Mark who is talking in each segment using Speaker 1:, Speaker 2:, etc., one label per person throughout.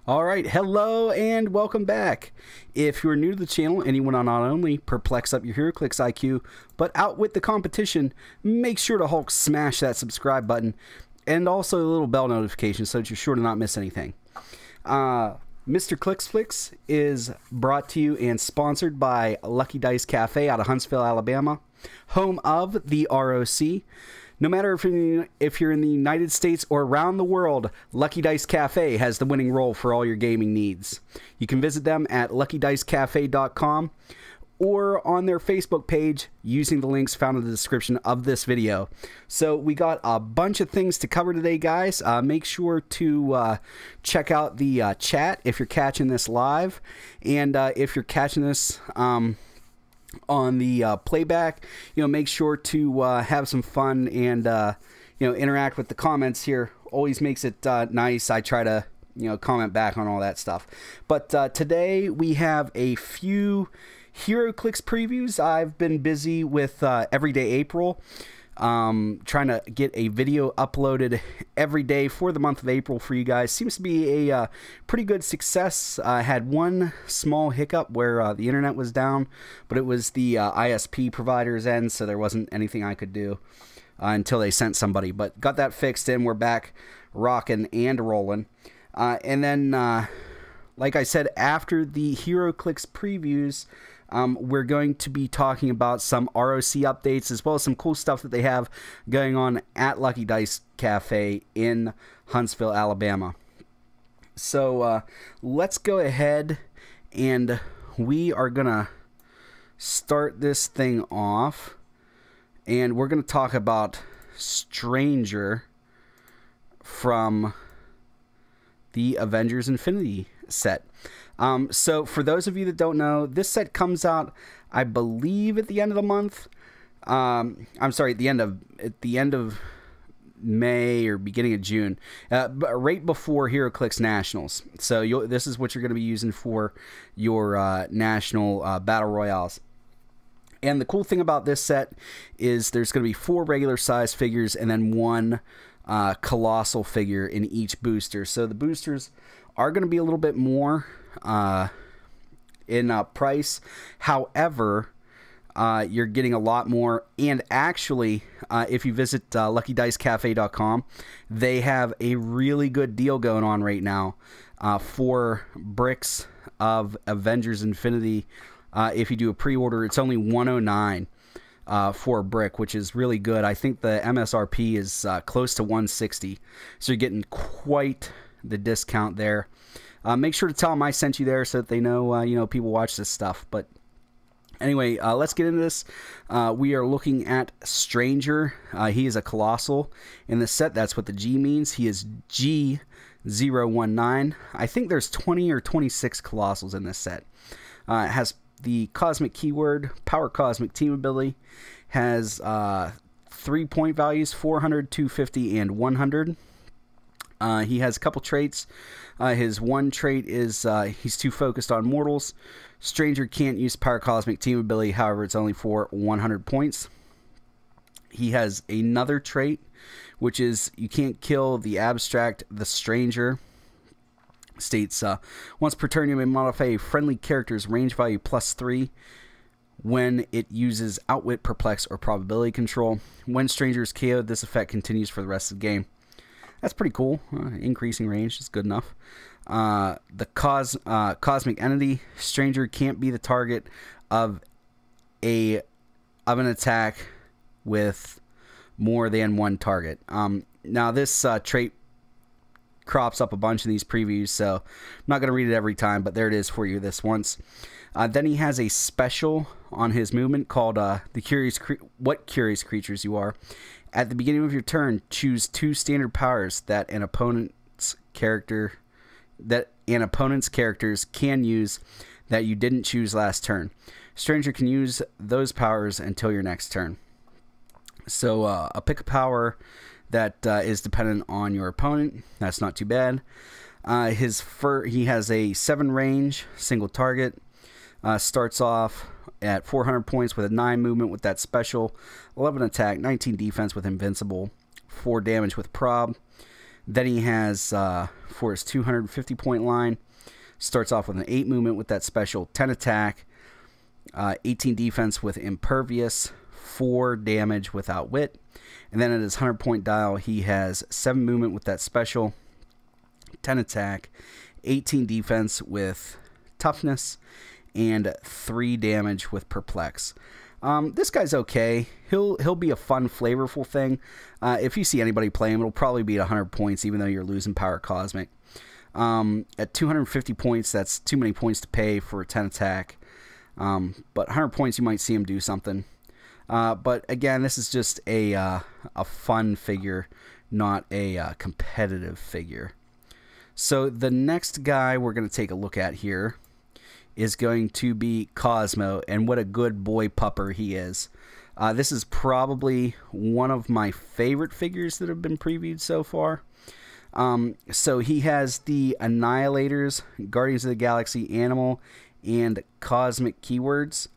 Speaker 1: All right, hello and welcome back. If you're new to the channel and you want to not only perplex up your Heroclix IQ, but outwit the competition, make sure to Hulk smash that subscribe button and also the little bell notification so that you're sure to not miss anything. Mr. Clicksflix is brought to you and sponsored by Lucky Dice Cafe out of Huntsville, Alabama, home of the ROC. No matter if you're in the United States or around the world, Lucky Dice Cafe has the winning role for all your gaming needs. You can visit them at luckydicecafe.com or on their Facebook page using the links found in the description of this video. So we got a bunch of things to cover today, guys. Make sure to check out the chat if you're catching this live, and if you're catching this on the playback, make sure to have some fun and interact with the comments here. Always makes it nice. I try to comment back on all that stuff. But today we have a few Heroclix previews. I've been busy with Everyday April, trying to get a video uploaded every day for the month of April for you guys. Seems to be a pretty good success. I had one small hiccup where the internet was down, but it was the ISP provider's end, so there wasn't anything I could do until they sent somebody. But got that fixed and we're back rocking and rolling. And then, like I said, after the Heroclix previews, we're going to be talking about some ROC updates as well as some cool stuff that they have going on at Lucky Dice Cafe in Huntsville, Alabama. So let's go ahead and we are going to start this thing off. And we're going to talk about Stranger from the Avengers Infinity set. So for those of you that don't know, this set comes out, I believe, at the end of the month. I'm sorry, at the end of May or beginning of June, but right before Heroclix Nationals. So this is what you're going to be using for your national battle royales. And the cool thing about this set is there's going to be 4 regular size figures and then 1 colossal figure in each booster. So the boosters are going to be a little bit more in price. However, you're getting a lot more. And actually, if you visit luckydicecafe.com, they have a really good deal going on right now for bricks of Avengers Infinity. If you do a pre-order, it's only $109 for a brick, which is really good. I think the MSRP is close to $160, so you're getting quite the discount there. Make sure to tell them I sent you there so that they know people watch this stuff. But anyway, let's get into this. We are looking at Stranger. He is a colossal in the set. That's what the G means. He is G019. I think there's 20 or 26 colossals in this set. It has the cosmic keyword, power cosmic team ability, has 3 point values, 400, 250, and 100. He has a couple traits. His one trait is he's too focused on mortals. Stranger can't use power cosmic team ability, however it's only for 100 points. He has another trait, which is you can't kill the abstract the Stranger. States once per turn you may modify a friendly character's range value +3 when it uses outwit, perplex, or probability control. When Stranger is KO'd, this effect continues for the rest of the game. That's pretty cool. Increasing range is good enough. The cosmic entity, Stranger can't be the target of an attack with more than 1 target. Now this trait crops up a bunch in these previews, so I'm not going to read it every time, but there it is for you this once. Then he has a special on his movement called What Curious Creatures You Are. At the beginning of your turn, choose 2 standard powers that an opponent's characters can use that you didn't choose last turn. Stranger can use those powers until your next turn. So I'll pick a power that is dependent on your opponent. That's not too bad. He has a 7 range, single target. Starts off at 400 points with a 9 movement with that special, 11 attack, 19 defense with invincible, 4 damage with prob. Then he has, for his 250 point line, starts off with an 8 movement with that special, 10 attack, 18 defense with impervious, 4 damage with outwit. And then at his 100 point dial, he has 7 movement with that special, 10 attack, 18 defense with toughness, and 3 damage with perplex. This guy's okay. He'll be a fun, flavorful thing. If you see anybody play him, it'll probably be at 100 points, even though you're losing power cosmic. At 250 points, that's too many points to pay for a 10 attack. But 100 points, you might see him do something. But again, this is just a fun figure, not a competitive figure. So the next guy we're going to take a look at here is going to be Cosmo, and what a good boy pupper he is. This is probably one of my favorite figures that have been previewed so far. So he has the Annihilators, Guardians of the Galaxy Animal, and Cosmic keywords.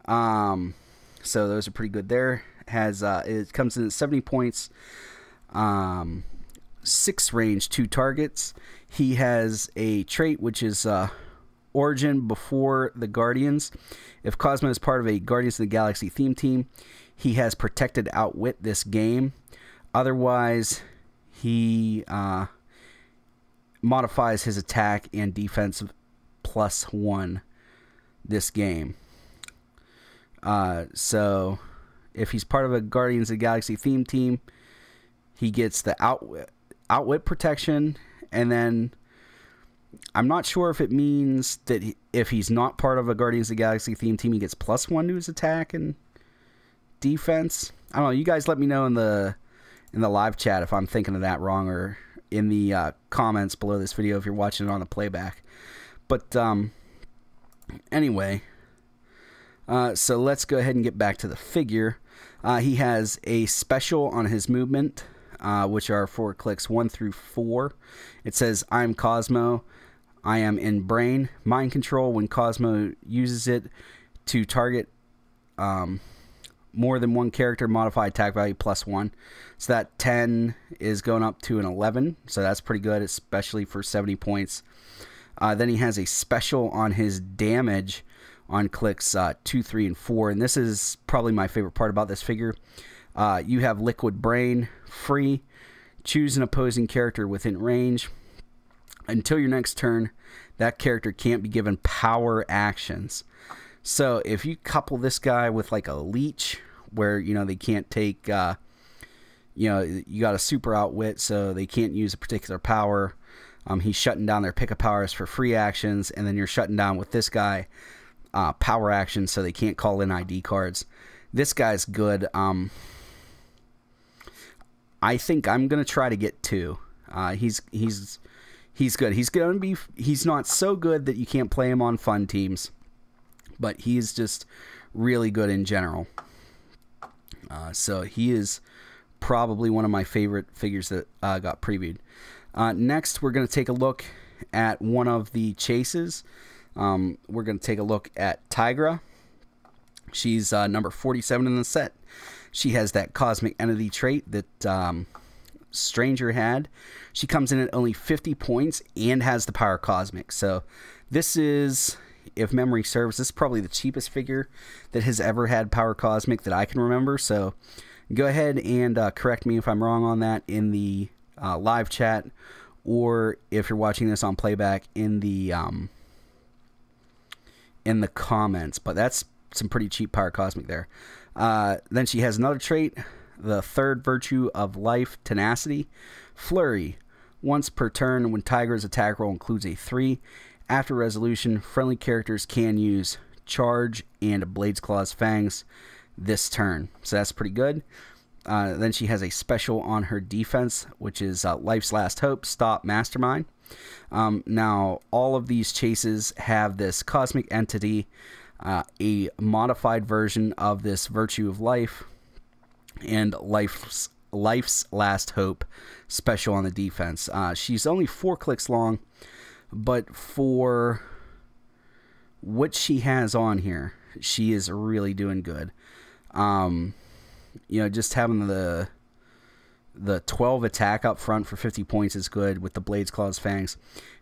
Speaker 1: So those are pretty good there. It comes in at 70 points, 6 range, 2 targets. He has a trait which is Origin before the Guardians. If Cosmo is part of a Guardians of the Galaxy theme team, he has protected outwit this game. Otherwise, he modifies his attack and defense +1 this game. So if he's part of a Guardians of the Galaxy theme team, he gets the outwit protection, and then I'm not sure if it means that if he's not part of a Guardians of the Galaxy theme team, he gets +1 to his attack and defense. I don't know. You guys let me know in the live chat if I'm thinking of that wrong, or in the comments below this video if you're watching it on the playback. But anyway, so let's go ahead and get back to the figure. He has a special on his movement, which are for clicks 1 through 4. It says, I'm Cosmo. I am in brain. Mind control. When Cosmo uses it to target more than one character, modify attack value +1. So that 10 is going up to an 11. So that's pretty good, especially for 70 points. Then he has a special on his damage on clicks 2, 3, and 4. And this is probably my favorite part about this figure. You have Liquid Brain free. Choose an opposing character within range. Until your next turn, that character can't be given power actions. So if you couple this guy with like a leech, where they can't take, you got a super outwit, so they can't use a particular power. He's shutting down their pick of powers for free actions, and then you're shutting down with this guy power actions, so they can't call in ID cards. This guy's good. I think I'm gonna try to get 2. He's good. He's not so good that you can't play him on fun teams, but he's just really good in general. So he is probably one of my favorite figures that got previewed. Next, we're going to take a look at one of the chases. We're going to take a look at Tigra. She's number 47 in the set. She has that cosmic entity trait that Stranger had. She comes in at only 50 points and has the power cosmic. So this is, if memory serves, this is probably the cheapest figure that has ever had power cosmic that I can remember. So go ahead and correct me if I'm wrong on that in the live chat, or if you're watching this on playback in the comments. But that's some pretty cheap power cosmic there. Then she has another trait, the third virtue of life, tenacity, flurry. Once per turn, when Tigra's attack roll includes a 3, after resolution, friendly characters can use charge and Blades Claw's Fangs this turn. So that's pretty good. Then she has a special on her defense, which is Life's Last Hope, Stop Mastermind. Now, all of these chases have this cosmic entity, a modified version of this Virtue of Life, and Life's Last Hope special on the defense. She's only 4 clicks long, but for what she has on here, she is really doing good. Just having the The 12 attack up front for 50 points is good with the Blades, Claws, Fangs.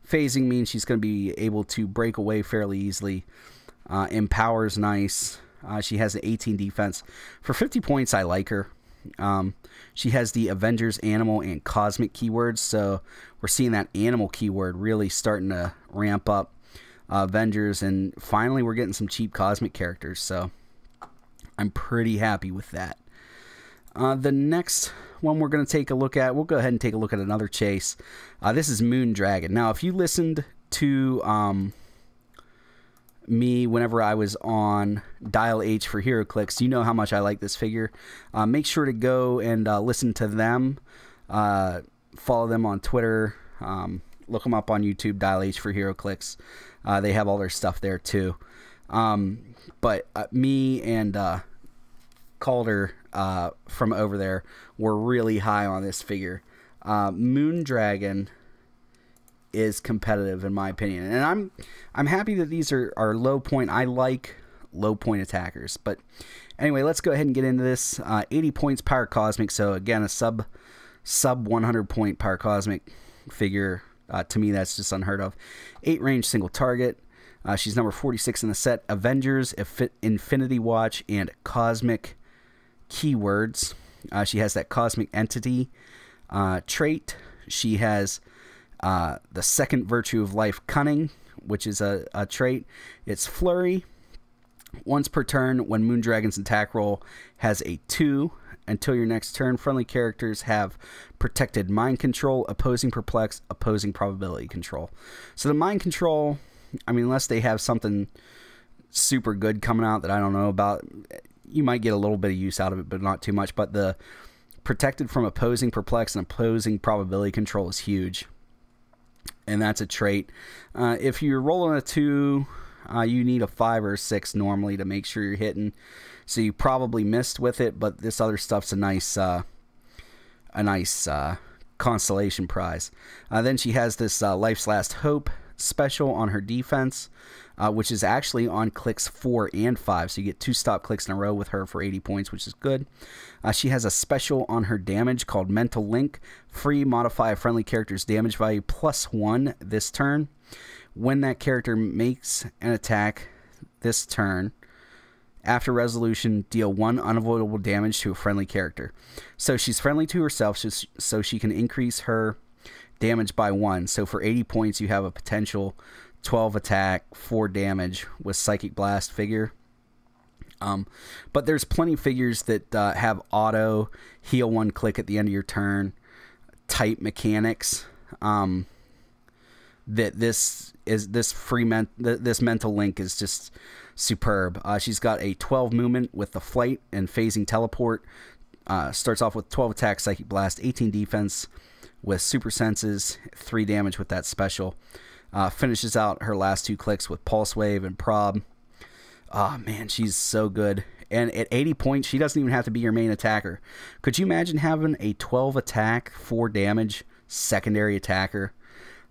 Speaker 1: Phasing means she's going to be able to break away fairly easily. Empower's nice. She has an 18 defense. For 50 points, I like her. She has the Avengers, Animal, and Cosmic keywords, so we're seeing that Animal keyword really starting to ramp up Avengers, and finally we're getting some cheap Cosmic characters, so I'm pretty happy with that. The next one we're going to take a look at, we'll go ahead and take a look at another chase. This is Moondragon. Now, if you listened to me whenever I was on Dial H for Heroclix, you know how much I like this figure. Make sure to go and listen to them. Follow them on Twitter. Look them up on YouTube, Dial H for Heroclix. They have all their stuff there too. But me and Calder from over there were really high on this figure. Moondragon is competitive in my opinion, and I'm happy that these are low point. I like low point attackers, but anyway, let's go ahead and get into this. 80 points Power Cosmic, so again a sub 100 point Power Cosmic figure. To me, that's just unheard of. 8 range single target. She's number 46 in the set. Avengers, Infinity Watch, and Cosmic keywords. She has that Cosmic Entity trait. She has the second virtue of life, Cunning, which is a trait. It's Flurry. Once per turn, when Moondragon's attack roll has a 2, until your next turn, friendly characters have protected Mind Control, Opposing Perplex, Opposing Probability Control. So the Mind Control, I mean, unless they have something super good coming out that I don't know about, you might get a little bit of use out of it, but not too much. But the protected from Opposing Perplex and Opposing Probability Control is huge. And that's a trait. If you're rolling a 2, you need a 5 or a 6 normally to make sure you're hitting. So you probably missed with it, but this other stuff's a nice consolation prize. Then she has this Life's Last Hope special on her defense, which is actually on clicks 4 and 5. So you get 2 stop clicks in a row with her for 80 points, which is good. She has a special on her damage called Mental Link. Free, modify a friendly character's damage value +1 this turn. When that character makes an attack this turn, after resolution, deal 1 unavoidable damage to a friendly character. So she's friendly to herself, so she can increase her damage by 1. So for 80 points, you have a potential 12 attack, 4 damage with Psychic Blast figure. But there's plenty of figures that have auto, heal 1 click at the end of your turn, type mechanics. That this Mental Link is just superb. She's got a 12 movement with the flight and phasing teleport. Starts off with 12 attack, Psychic Blast, 18 defense with super senses, 3 damage with that special. Finishes out her last 2 clicks with Pulse Wave and Prob. Oh man, she's so good. And at 80 points, she doesn't even have to be your main attacker. Could you imagine having a 12 attack, 4 damage secondary attacker?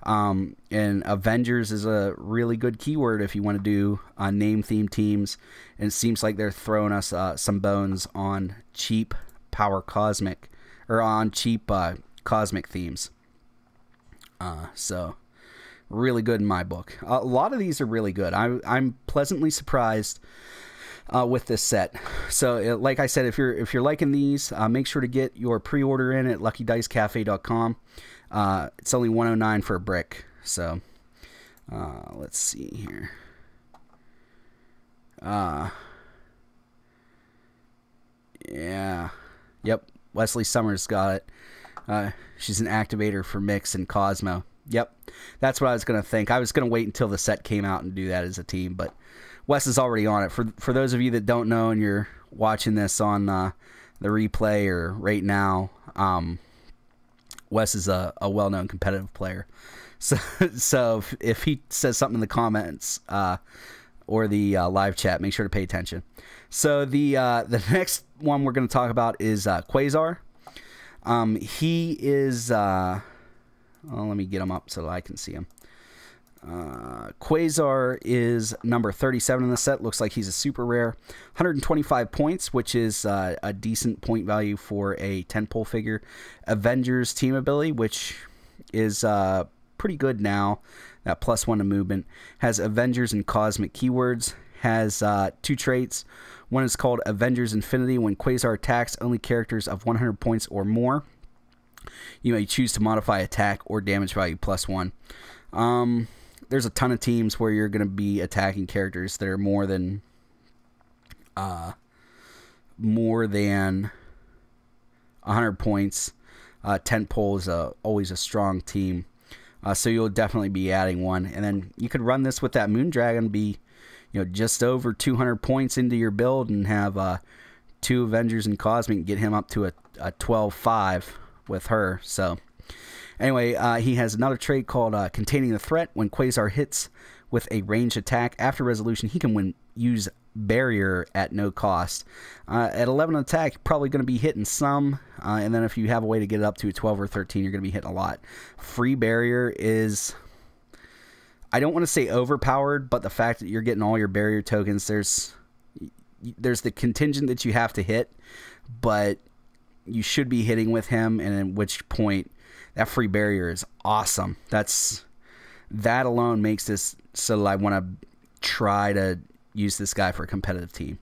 Speaker 1: And Avengers is a really good keyword if you want to do name theme teams, and it seems like they're throwing us some bones on cheap Power Cosmic, or on cheap Cosmic themes. So really good in my book. A lot of these are really good. I'm pleasantly surprised with this set. So like I said, if you're liking these, make sure to get your pre-order in at luckydicecafe.com. It's only $109 for a brick. So let's see here. Yeah. Yep. Wesley Summers got it. She's an activator for Mix and Cosmo. Yep. That's what I was going to think. I was going to wait until the set came out and do that as a team, but Wes is already on it. For those of you that don't know and you're watching this on the replay or right now, Wes is a well-known competitive player. So if he says something in the comments or the live chat, make sure to pay attention. So the next one we're going to talk about is Quasar. He is... well, let me get him up so that I can see him. Quasar is number 37 in the set. Looks like he's a super rare. 125 points, which is a decent point value for a 10-pole figure. Avengers team ability, which is pretty good now. That +1 to movement. Has Avengers and Cosmic keywords. Has 2 traits. One is called Avengers Infinity. When Quasar attacks only characters of 100 points or more, you may choose to modify attack or damage value +1. There's a ton of teams where you're going to be attacking characters that are more than 100 points. 10 pole is always a strong team, so you'll definitely be adding one. And then you could run this with that Moon Dragon, be just over 200 points into your build, and have 2 Avengers and Cosmic, and get him up to a 12-5 with her. So anyway, he has another trait called Containing the Threat. When Quasar hits with a ranged attack after resolution, he can use Barrier at no cost. At 11 attack, you're probably going to be hitting some, and then if you have a way to get it up to a 12 or 13, you're going to be hitting a lot. Free Barrier is, I don't want to say overpowered, but the fact that you're getting all your barrier tokens, there's the contingent that you have to hit, but you should be hitting with him, and at which point that free barrier is awesome. That alone makes this so I want to try to use this guy for a competitive team.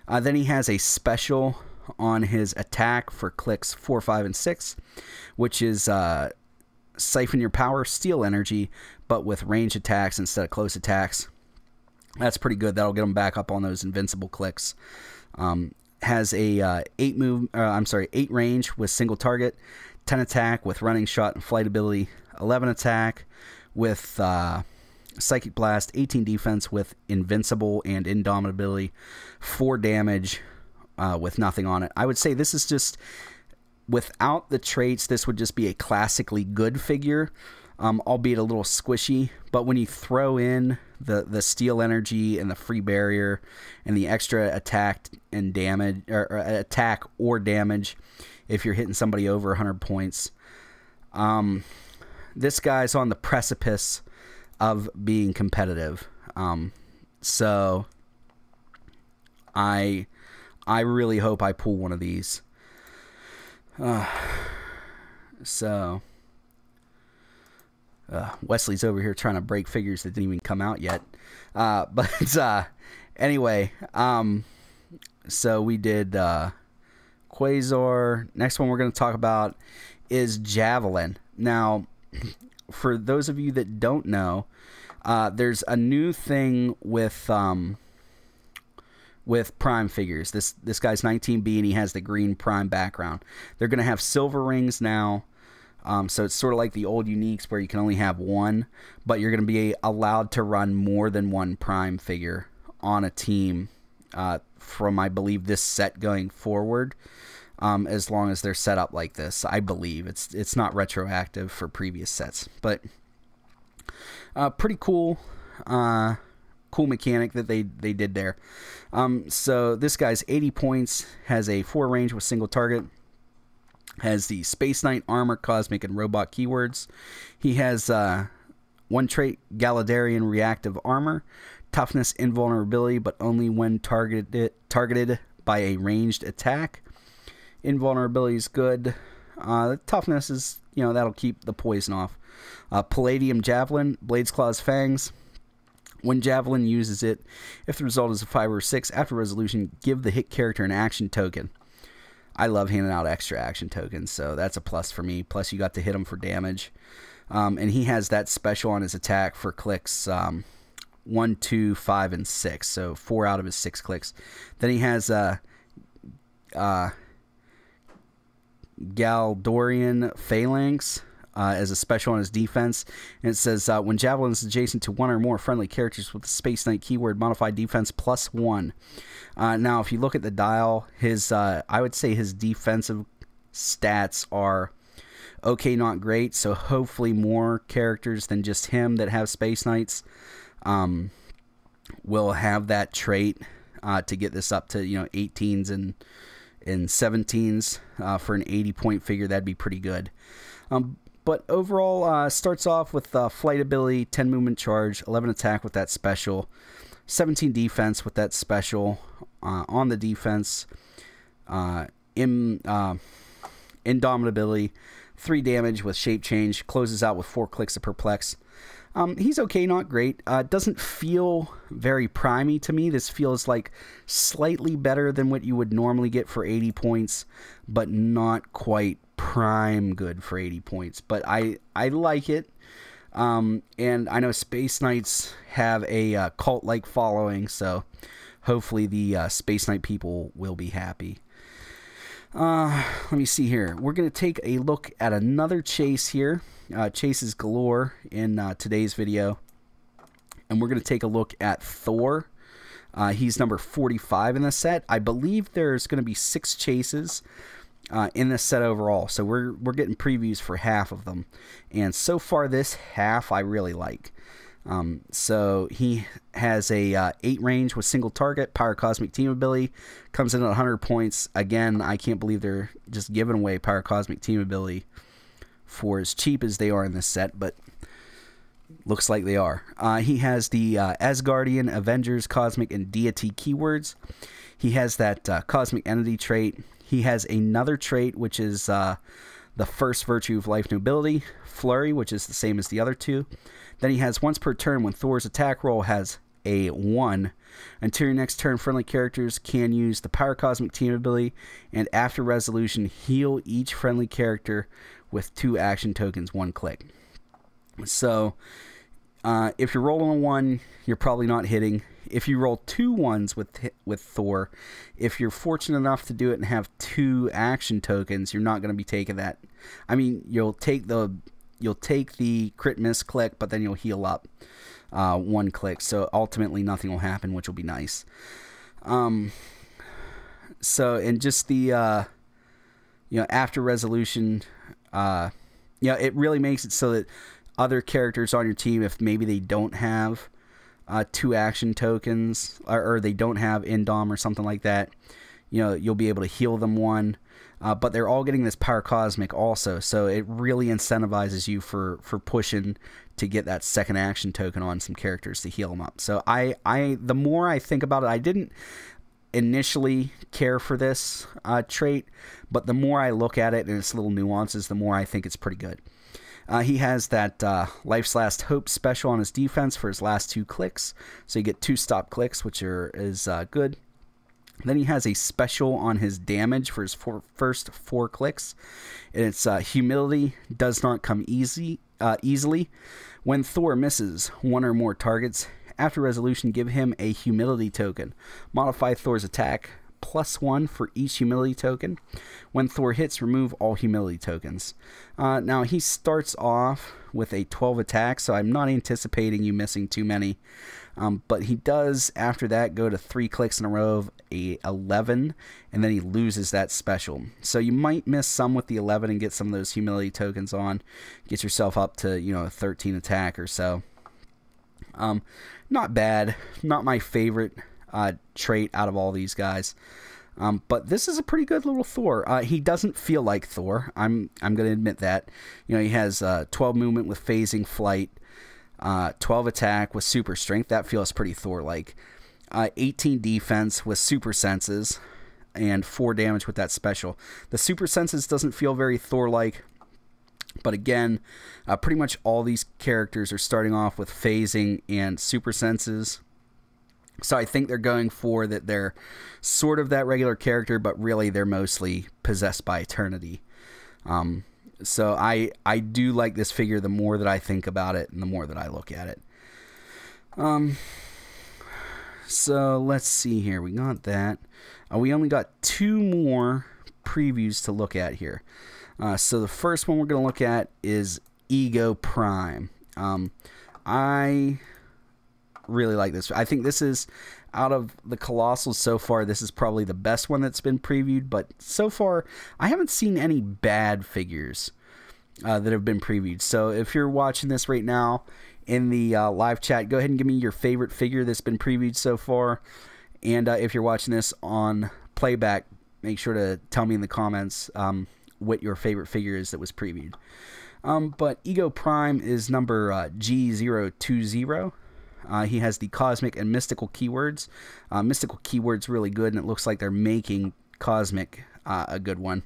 Speaker 1: Then he has a special on his attack for clicks 4, 5, and 6, which is siphon your power, steal energy, but with range attacks instead of close attacks. That's pretty good. That'll get him back up on those invincible clicks. Has a 8 range with single target, 10 attack with running shot and flight ability, 11 attack with Psychic Blast, 18 defense with invincible and indomitability, 4 damage with nothing on it. I would say this is just, without the traits, this would just be a classically good figure, albeit a little squishy. But when you throw in the steal energy and the free barrier and the extra attack and damage, or attack or damage if you're hitting somebody over 100 points, this guy's on the precipice of being competitive. So I really hope I pull one of these. Wesley's over here trying to break figures that didn't even come out yet. Anyway, so we did Quasar. Next one we're going to talk about is Javelin. Now, for those of you that don't know, there's a new thing with Prime figures. This guy's 19B, and he has the green Prime background. They're going to have silver rings now. So it's sort of like the old uniques where you can only have one, but you're going to be allowed to run more than one Prime figure on a team from, I believe, this set going forward, as long as they're set up like this. I believe it's not retroactive for previous sets, but pretty cool mechanic that they did there. So this guy's 80 points, has a 4 range with single target, has the Space Knight armor, cosmic, and robot keywords. He has 1 trait, Galadarian reactive armor, toughness, invulnerability, but only when targeted by a ranged attack. Invulnerability is good. Toughness is, that'll keep the poison off. Palladium Javelin, Blades, Claws, Fangs. When Javelin uses it, if the result is a 5 or 6, after resolution, give the hit character an action token. I love handing out extra action tokens, so that's a plus for me. Plus, you got to hit him for damage. And he has that special on his attack for clicks 1, 2, 5, and 6. So 4 out of his 6 clicks. Then he has Galdorian Phalanx as a special on his defense. And it says, when Javelin is adjacent to 1 or more friendly characters with the Space Knight keyword, modify defense +1. Now, if you look at the dial, his I would say his defensive stats are okay, not great. So hopefully more characters than just him that have Space Knights will have that trait to get this up to 18s and 17s for an 80-point figure. That'd be pretty good. But overall, starts off with flight ability, 10 movement charge, 11 attack with that special, 17 defense with that special. On the defense, indomitability, 3 damage with shape change, closes out with 4 clicks of perplex. He's okay, not great. Doesn't feel very primey to me. This feels like slightly better than what you would normally get for 80 points, but not quite prime good for 80 points. But I like it. And I know Space Knights have a cult-like following, so hopefully the Space Knight people will be happy. Let me see here. We're going to take a look at another chase here. Chases galore in today's video. And we're going to take a look at Thor. He's number 45 in the set. I believe there's going to be 6 chases in this set overall. So we're getting previews for half of them. And so far this half I really like. So he has a 8 range with single target, Pyrocosmic team ability, comes in at 100 points. Again, I can't believe they're just giving away Pyrocosmic team ability for as cheap as they are in this set, but looks like they are. He has the Asgardian, Avengers, Cosmic, and Deity keywords. He has that Cosmic Entity trait. He has another trait, which is the first virtue of life nobility, Flurry, which is the same as the other 2. Then he has once per turn when Thor's attack roll has a 1. Until your next turn, friendly characters can use the Pyrocosmic team ability, and after resolution, heal each friendly character with 2 action tokens, 1 click. So, if you're rolling a 1, you're probably not hitting. If you roll 2 1s with Thor, if you're fortunate enough to do it and have 2 action tokens, you're not going to be taking that. I mean, you'll take the crit miss click, but then you'll heal up 1 click. So ultimately, nothing will happen, which will be nice. So, and just the after resolution, it really makes it so that other characters on your team, if maybe they don't have 2 action tokens, or they don't have Indom or something like that, you'll be able to heal them 1. But they're all getting this Pyrocosmic also, so it really incentivizes you for pushing to get that second action token on some characters to heal them up. So the more I think about it, I didn't initially care for this trait, but the more I look at it and its little nuances, the more I think it's pretty good. He has that Life's Last Hope special on his defense for his last 2 clicks, so you get 2 stop clicks, which is good. Then he has a special on his damage for his first 4 clicks, and it's Humility does not come easily. When Thor misses 1 or more targets, after resolution, give him a Humility token. Modify Thor's attack +1 for each Humility token. When Thor hits, remove all Humility tokens. Now, he starts off with a 12 attack, so I'm not anticipating you missing too many. But he does, after that, go to 3 clicks in a row of a 11, and then he loses that special. So you might miss some with the 11 and get some of those Humility tokens on. Get yourself up to, a 13 attack or so. Not bad. Not my favorite trait out of all these guys. But this is a pretty good little Thor. He doesn't feel like Thor. I'm going to admit that. He has 12 movement with phasing, flight, 12 attack with super strength. That feels pretty Thor-like. 18 defense with super senses, and 4 damage with that special. The super senses doesn't feel very Thor-like, but again, pretty much all these characters are starting off with phasing and super senses. So I think they're going for that they're sort of that regular character, but really they're mostly possessed by eternity. So I do like this figure the more that I think about it and the more that I look at it. So let's see here. We got that. We only got 2 more previews to look at here. So the first one we're going to look at is Ego Prime. I really like this. I think this is, out of the Colossals so far, this is probably the best one that's been previewed, but so far I haven't seen any bad figures that have been previewed. So if you're watching this right now in the live chat, go ahead and give me your favorite figure that's been previewed so far. And if you're watching this on playback, make sure to tell me in the comments what your favorite figure is that was previewed. But Ego Prime is number G020. He has the Cosmic and Mystical keywords. Mystical keywords really good, and it looks like they're making Cosmic a good one.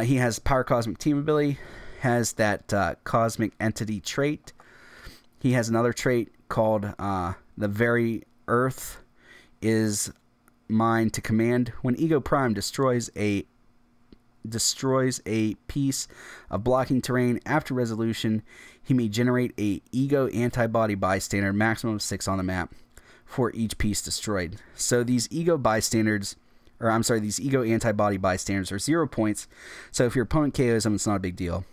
Speaker 1: He has Power Cosmic Team ability, has that Cosmic Entity trait. He has another trait called The Very Earth is Mine to Command. When Ego Prime destroys a piece of blocking terrain after resolution, he may generate a Ego antibody bystander, maximum of 6 on the map, for each piece destroyed. So these Ego bystanders, or I'm sorry, these Ego antibody bystanders are 0 points. So if your opponent KOs them, it's not a big deal.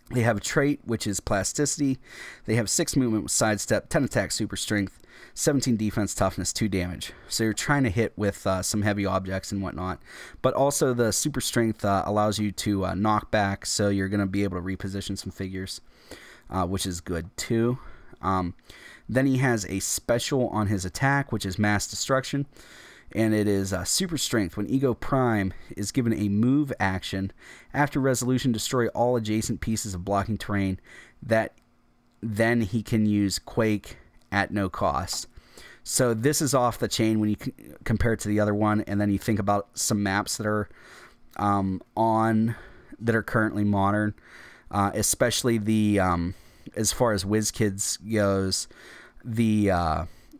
Speaker 1: They have a trait, which is Plasticity. They have 6 movement with Sidestep, 10 attack, super strength, 17 defense, toughness, 2 damage. So you're trying to hit with some heavy objects and whatnot. But also the super strength allows you to knock back, so you're going to be able to reposition some figures, which is good too. Then he has a special on his attack, which is Mass Destruction. And it is super strength. When Ego Prime is given a move action, after resolution, destroy all adjacent pieces of blocking terrain. That then he can use Quake at no cost. So this is off the chain when you compare it to the other one, and then you think about some maps that are that are currently modern, especially the as far as WizKids goes, the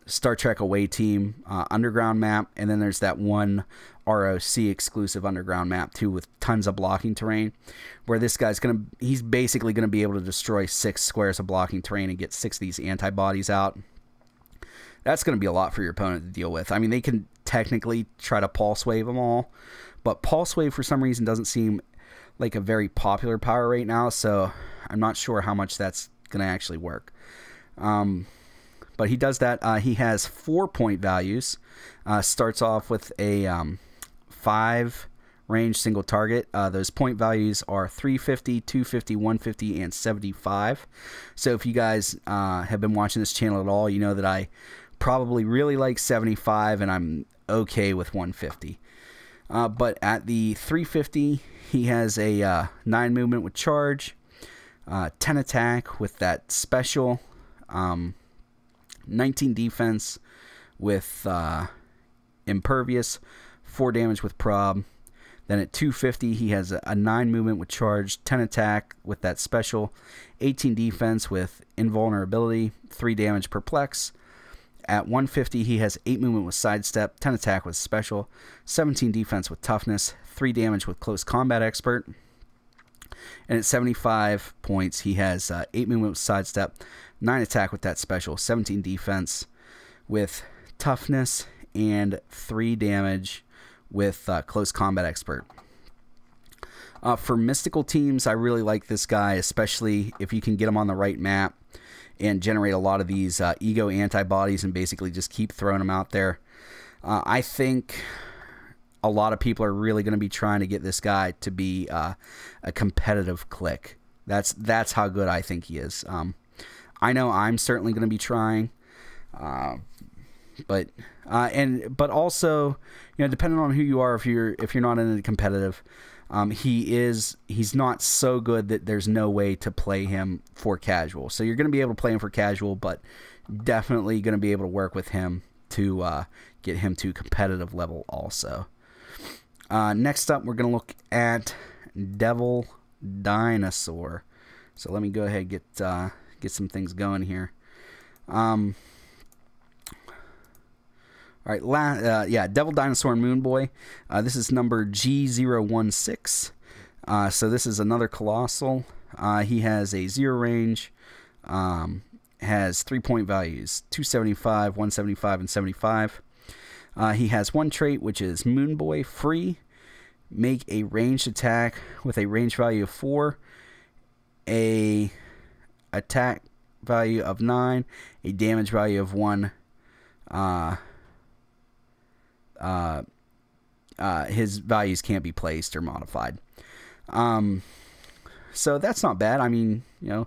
Speaker 1: Star Trek Away Team underground map, and then there's that one ROC exclusive underground map too with tons of blocking terrain, where this guy's he's basically gonna be able to destroy 6 squares of blocking terrain and get 6 of these antibodies out. That's gonna be a lot for your opponent to deal with. I mean, they can technically try to pulse wave them all, but pulse wave for some reason doesn't seem like a very popular power right now, so I'm not sure how much that's gonna actually work. But he does that. He has 4-point values. Starts off with a 5 range single target. Those point values are 350, 250, 150, and 75. So if you guys have been watching this channel at all, you know that I probably really like 75, and I'm okay with 150. But at the 350, he has a 9 movement with charge, 10 attack with that special, 19 defense with impervious, 4 damage with prob. Then at 250, he has a 9 movement with charge, 10 attack with that special, 18 defense with invulnerability, 3 damage perplex. At 150, he has 8 movement with sidestep, 10 attack with special, 17 defense with toughness, 3 damage with close combat expert. And at 75 points, he has 8 movement with sidestep, 9 attack with that special, 17 defense with toughness, and 3 damage with close combat expert. For mystical teams, I really like this guy, especially if you can get him on the right map and generate a lot of these ego antibodies and basically just keep throwing them out there. I think a lot of people are really going to be trying to get this guy to be a competitive click. That's how good I think he is. I know I'm certainly going to be trying, but also, you know, depending on who you are, if you're not in a competitive, he's not so good that there's no way to play him for casual. So you're going to be able to play him for casual, but definitely going to be able to work with him to get him to competitive level also. Next up, we're going to look at Devil Dinosaur. So let me go ahead and get some things going here. All right, Devil Dinosaur and Moon Boy. This is number G016. So this is another Colossal. He has a 0 range, has 3-point values, 275, 175, and 75. He has 1 trait, which is Moon Boy free. Make a ranged attack with a range value of 4, a attack value of 9, a damage value of 1. His values can't be placed or modified. So that's not bad. I mean, you know,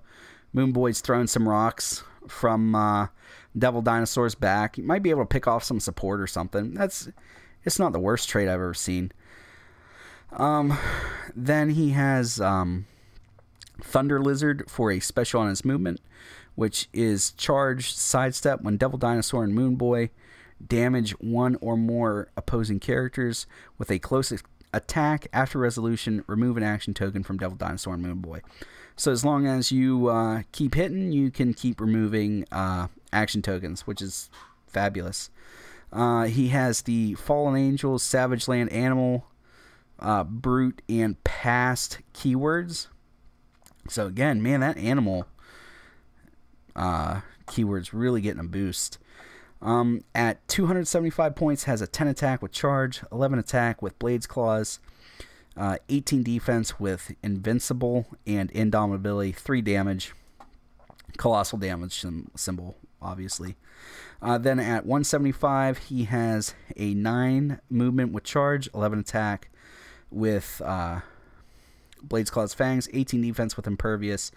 Speaker 1: Moon Boy's throwing some rocks from Devil Dinosaur's back. You might be able to pick off some support or something. It's not the worst trait I've ever seen. Then he has 5 Thunder Lizard for a special on his movement, which is charge, sidestep when Devil Dinosaur and Moon Boy damage one or more opposing characters with a close attack. After resolution, remove an action token from Devil Dinosaur and Moon Boy. So as long as you keep hitting, you can keep removing action tokens, which is fabulous. He has the Fallen Angels, Savage Land Animal, Brute, and Past keywords. So again, man, that animal keyword's really getting a boost. At 275 points, has a 10 attack with charge, 11 attack with Blades Claws, 18 defense with Invincible and Indomitability, 3 damage, colossal damage symbol, obviously. Then at 175, he has a 9 movement with charge, 11 attack with Blades Claws Fangs, 18 defense with Impervious,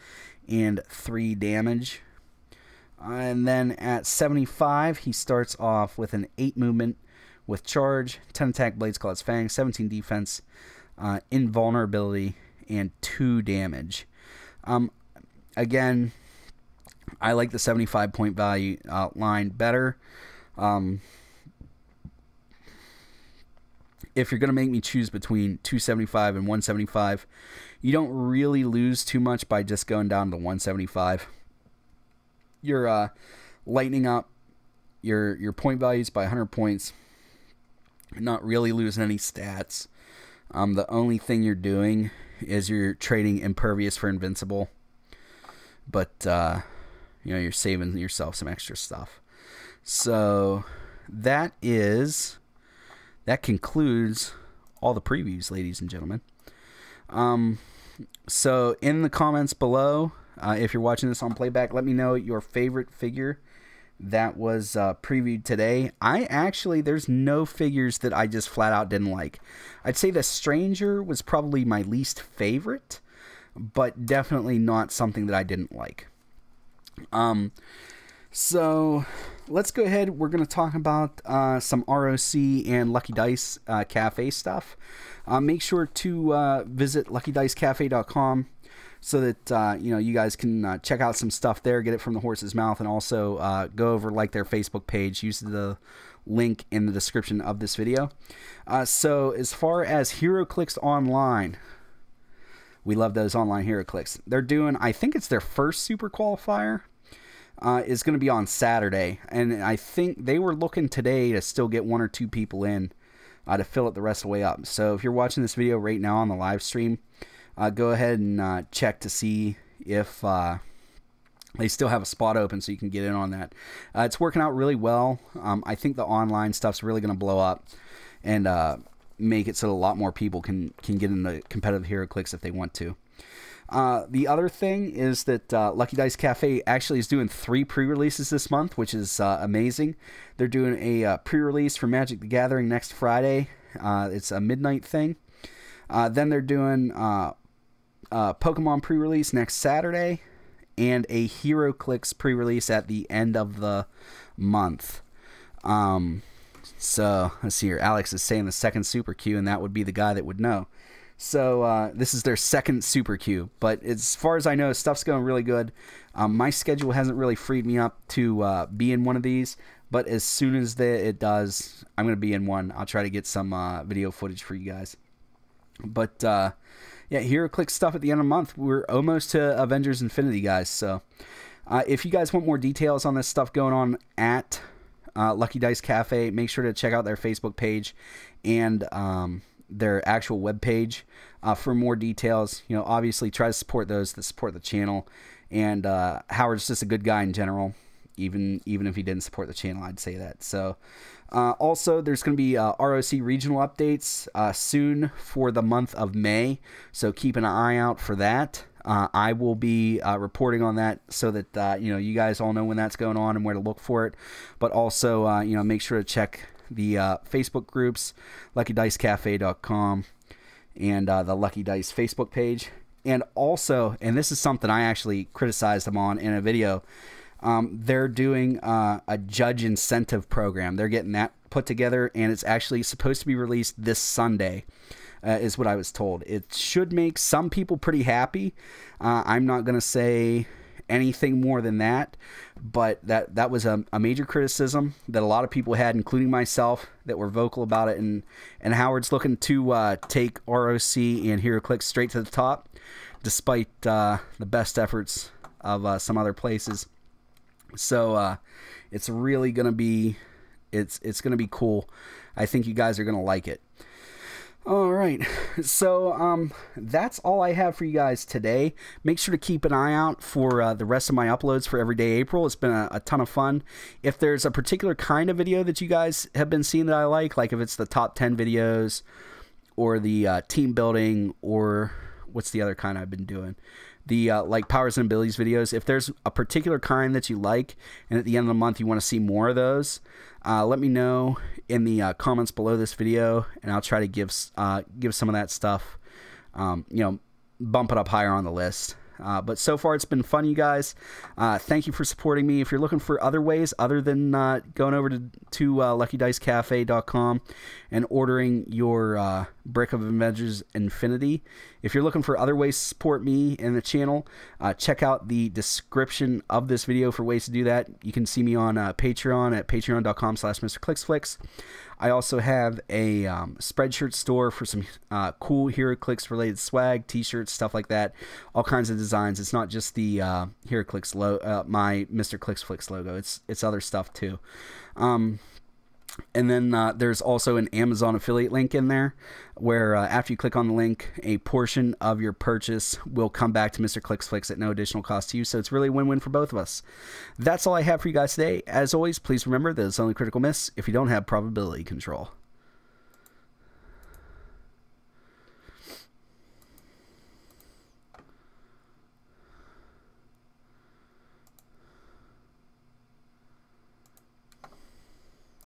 Speaker 1: and 3 damage. And then at 75, he starts off with an 8 movement with charge, 10 attack, Blades Claws Fangs, 17 defense, invulnerability, and 2 damage. Again, I like the 75 point value line better. If you're going to make me choose between 275 and 175, you don't really lose too much by just going down to 175. You're lightening up your point values by 100 points, not really losing any stats. The only thing you're doing is you're trading Impervious for Invincible, but you know, you're saving yourself some extra stuff. So that concludes all the previews, ladies and gentlemen. So in the comments below, if you're watching this on playback, let me know your favorite figure that was previewed today. There's no figures that I just flat out didn't like. I'd say the Stranger was probably my least favorite, but definitely not something that I didn't like. So let's go ahead. We're going to talk about some ROC and Lucky Dice Cafe stuff. Make sure to visit luckydicecafe.com so that you know, you guys can check out some stuff there, get it from the horse's mouth, and also go over, like, their Facebook page. Use the link in the description of this video. So as far as Heroclix Online, we love those online Heroclix. They're doing, I think it's their first super qualifier. Is going to be on Saturday, and I think they were looking today to still get 1 or 2 people in to fill it the rest of the way up. So if you're watching this video right now on the live stream, go ahead and check to see if they still have a spot open so you can get in on that. It's working out really well. I think the online stuff's really going to blow up and make it so a lot more people can get into competitive Heroclix if they want to. The other thing is that Lucky Dice Cafe actually is doing 3 pre-releases this month, which is amazing. They're doing a pre-release for Magic the Gathering next Friday. It's a midnight thing. Then they're doing Pokemon pre-release next Saturday, and a Heroclix pre-release at the end of the month. So let's see here. Alex is saying the second Super Q, and that would be the guy that would know. So this is their second Super Q, but as far as I know, stuff's going really good. My schedule hasn't really freed me up to be in one of these, but as soon as it does, I'm going to be in one. I'll try to get some video footage for you guys. But yeah, Heroclix stuff at the end of the month. We're almost to Avengers Infinity, guys. So if you guys want more details on this stuff going on at Lucky Dice Cafe, make sure to check out their Facebook page and their actual web page for more details. You know, obviously try to support those that support the channel, and Howard's just a good guy in general. Even if he didn't support the channel, I'd say that. So also there's going to be ROC regional updates soon for the month of May, so keep an eye out for that. I will be reporting on that so that you know, you guys all know when that's going on and where to look for it. But also you know, make sure to check the Facebook groups, luckydicecafe.com, and the Lucky Dice Facebook page. And also, and this is something I actually criticized them on in a video, they're doing a judge incentive program. They're getting that put together, and it's actually supposed to be released this Sunday. is what I was told. It should make some people pretty happy. I'm not going to say anything more than that, but that was a major criticism that a lot of people had, including myself, that were vocal about it. And Howard's looking to take ROC and Heroclix straight to the top, despite the best efforts of some other places. So it's really gonna be it's gonna be cool. I think you guys are gonna like it. All right, so that's all I have for you guys today. Make sure to keep an eye out for the rest of my uploads for Everyday April. It's been a ton of fun. If there's a particular kind of video that you guys have been seeing that I like if it's the top 10 videos or the team building, or what's the other kind I've been doing? The like powers and abilities videos. If there's a particular kind that you like and at the end of the month you want to see more of those, let me know in the comments below this video, and I'll try to give some of that stuff, you know, bump it up higher on the list. But so far it's been fun, you guys. Thank you for supporting me. If you're looking for other ways other than going over to LuckyDiceCafe.com and ordering your brick of Avengers Infinity, if you're looking for other ways to support me and the channel, check out the description of this video for ways to do that. You can see me on Patreon at patreon.com/MrClixFlix. I also have a Spreadshirt store for some cool Heroclix related swag, t-shirts, stuff like that. All kinds of designs. It's not just the Heroclix logo, my Mr. Clixflix logo. It's other stuff too. And then there's also an Amazon affiliate link in there where after you click on the link, a portion of your purchase will come back to Mr. Clixflix at no additional cost to you. So it's really a win-win for both of us. That's all I have for you guys today. As always, please remember that it's only critical miss if you don't have probability control.